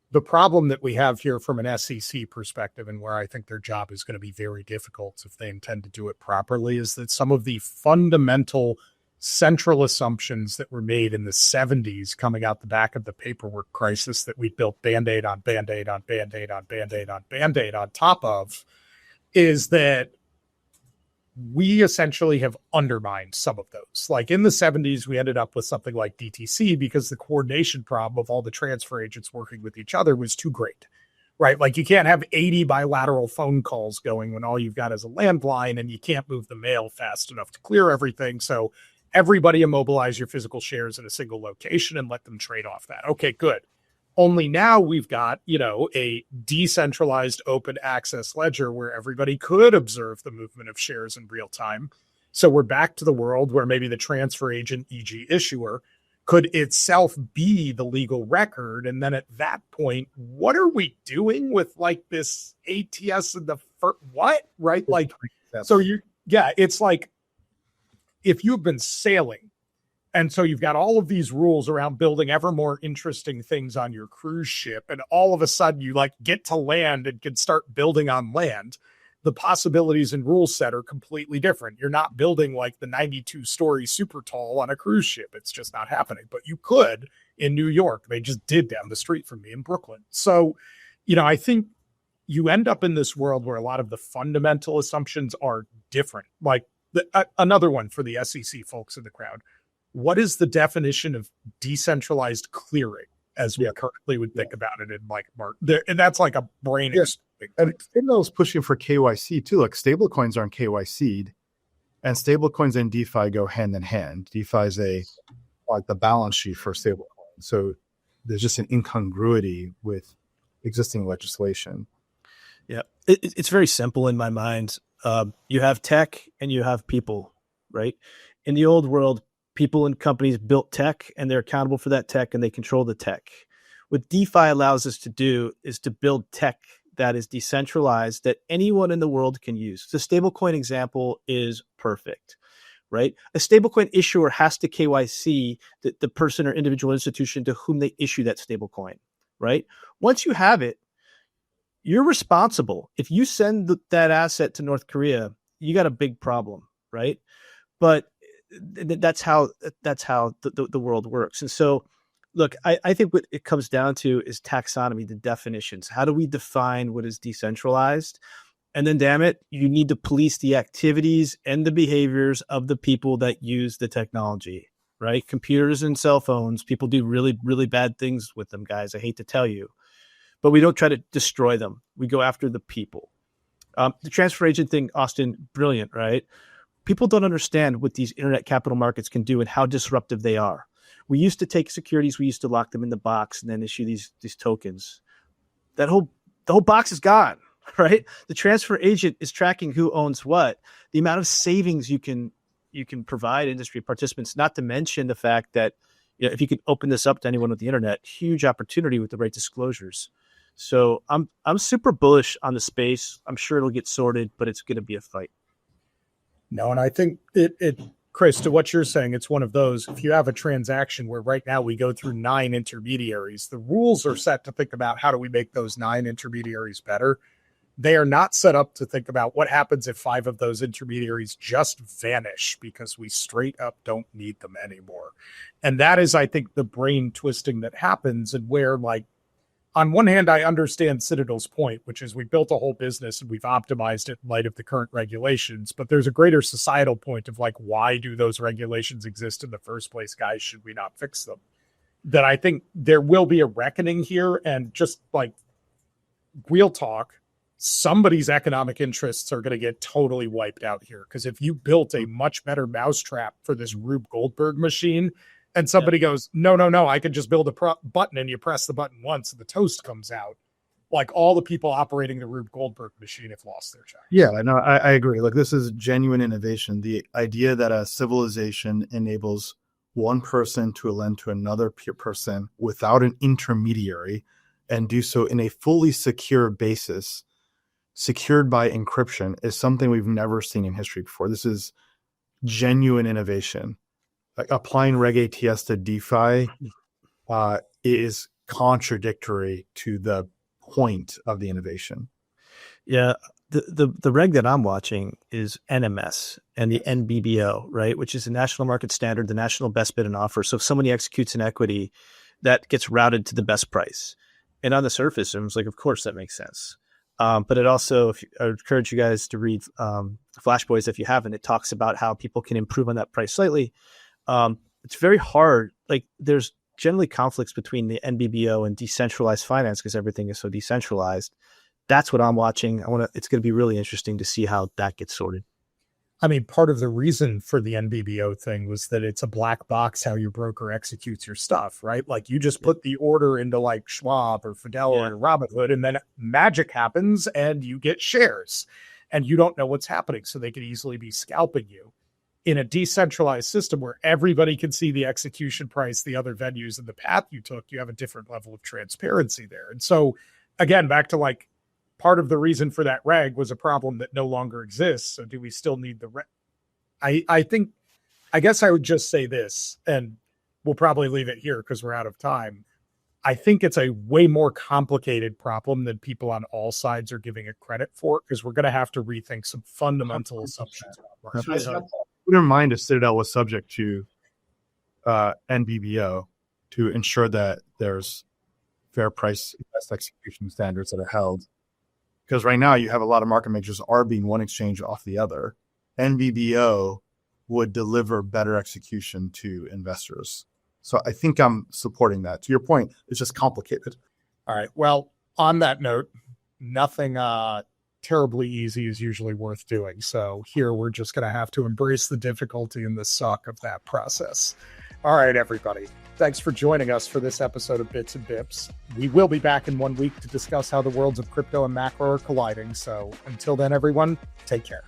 the problem that we have here from an SEC perspective, and where I think their job is going to be very difficult if they intend to do it properly, is that some of the fundamental central assumptions that were made in the 70s coming out the back of the paperwork crisis that we built Band-Aid on Band-Aid on Band-Aid on Band-Aid on Band-Aid on top of, is that we essentially have undermined some of those. Like in the 70s, we ended up with something like DTC because the coordination problem of all the transfer agents working with each other was too great, right? Like you can't have 80 bilateral phone calls going when all you've got is a landline, and you can't move the mail fast enough to clear everything. So everybody immobilize your physical shares in a single location and let them trade off that. Okay, good. Only now we've got, a decentralized open access ledger where everybody could observe the movement of shares in real time. So we're back to the world where maybe the transfer agent, e.g. issuer, could itself be the legal record. And then at that point, what are we doing with like this ATS and the what? Right? Like, so it's like if you've been sailing, and so you've got all of these rules around building ever more interesting things on your cruise ship. And all of a sudden you like get to land and can start building on land. The possibilities in rule set are completely different. You're not building like the 92-story super tall on a cruise ship. It's just not happening. But you could in New York. They just did down the street from me in Brooklyn. So, I think you end up in this world where a lot of the fundamental assumptions are different. Like another one for the SEC folks in the crowd. What is the definition of decentralized clearing as we currently would think about it in like Martin? And that's like a brain. And Citadel's pushing for KYC too. Like stablecoins aren't KYC'd, and stablecoins and DeFi go hand in hand. DeFi is like the balance sheet for stablecoins. So there's just an incongruity with existing legislation. Yeah, it's very simple in my mind. You have tech and you have people, right? In the old world, people and companies built tech and they're accountable for that tech and they control the tech. What DeFi allows us to do is to build tech that is decentralized that anyone in the world can use. The stablecoin example is perfect, right? A stablecoin issuer has to KYC the person or individual institution to whom they issue that stablecoin, right? Once you have it, you're responsible. If you send that asset to North Korea, you got a big problem, right? But that's how the world works. And so, look, I think what it comes down to is taxonomy, the definitions. How do we define what is decentralized? And then, damn it, you need to police the activities and the behaviors of the people that use the technology, right? Computers and cell phones, people do really, really bad things with them, guys. I hate to tell you. But we don't try to destroy them. We go after the people. The transfer agent thing, Austin, brilliant, right? People don't understand what these internet capital markets can do and how disruptive they are. We used to take securities, we used to lock them in the box and then issue these tokens. The whole box is gone, right? The transfer agent is tracking who owns what. The amount of savings you can provide industry participants, not to mention the fact that if you could open this up to anyone with the internet, huge opportunity with the right disclosures. So I'm super bullish on the space. I'm sure it'll get sorted, but it's going to be a fight. No, and I think it Chris, to what you're saying, it's one of those, if you have a transaction where right now we go through 9 intermediaries, the rules are set to think about how do we make those 9 intermediaries better. They are not set up to think about what happens if 5 of those intermediaries just vanish because we straight up don't need them anymore. And that is, I think, the brain twisting that happens, and where, like, on one hand, I understand Citadel's point, which is we built a whole business and we've optimized it in light of the current regulations. But there's a greater societal point of, like, why do those regulations exist in the first place, guys? Should we not fix them? That I think there will be a reckoning here, and just like real talk, somebody's economic interests are going to get totally wiped out here. Because if you built a much better mousetrap for this Rube Goldberg machine, and somebody goes, no, I could just build a button and you press the button once and the toast comes out, like, all the people operating the Rube Goldberg machine have lost their check. Yeah, no, I agree. Like, this is genuine innovation. The idea that a civilization enables one person to lend to another person without an intermediary and do so in a fully secure basis, secured by encryption, is something we've never seen in history before. This is genuine innovation. Like, applying Reg ATS to DeFi is contradictory to the point of the innovation. Yeah, the reg that I'm watching is NMS and the NBBO, right, which is the national market standard, the national best bid and offer. So if somebody executes an equity, that gets routed to the best price. And on the surface, I was like, of course, that makes sense. But it also, I encourage you guys to read Flash Boys if you haven't. It talks about how people can improve on that price slightly. It's very hard. Like, there's generally conflicts between the NBBO and decentralized finance because everything is so decentralized. That's what I'm watching. It's going to be really interesting to see how that gets sorted. I mean, part of the reason for the NBBO thing was that it's a black box how your broker executes your stuff, right? Like, you just put the order into, like, Schwab or Fidelity or Robinhood, and then magic happens and you get shares and you don't know what's happening. So they could easily be scalping you. In a decentralized system where everybody can see the execution price, the other venues, and the path you took, you have a different level of transparency there. And so, again, back to, like, part of the reason for that reg was a problem that no longer exists. So do we still need the reg? I guess I would just say this, and we'll probably leave it here because we're out of time. I think it's a way more complicated problem than people on all sides are giving it credit for, because we're going to have to rethink some fundamental assumptions. I wouldn't mind if Citadel was subject to NBBO to ensure that there's fair price best execution standards that are held. Because right now you have a lot of market makers arbing one exchange off the other. NBBO would deliver better execution to investors. So I think I'm supporting that. To your point, it's just complicated. All right. Well, on that note, nothing terribly easy is usually worth doing. So here we're just going to have to embrace the difficulty and the suck of that process. All right, everybody. Thanks for joining us for this episode of Bits and Bips. We will be back in 1 week to discuss how the worlds of crypto and macro are colliding. So until then, everyone, take care.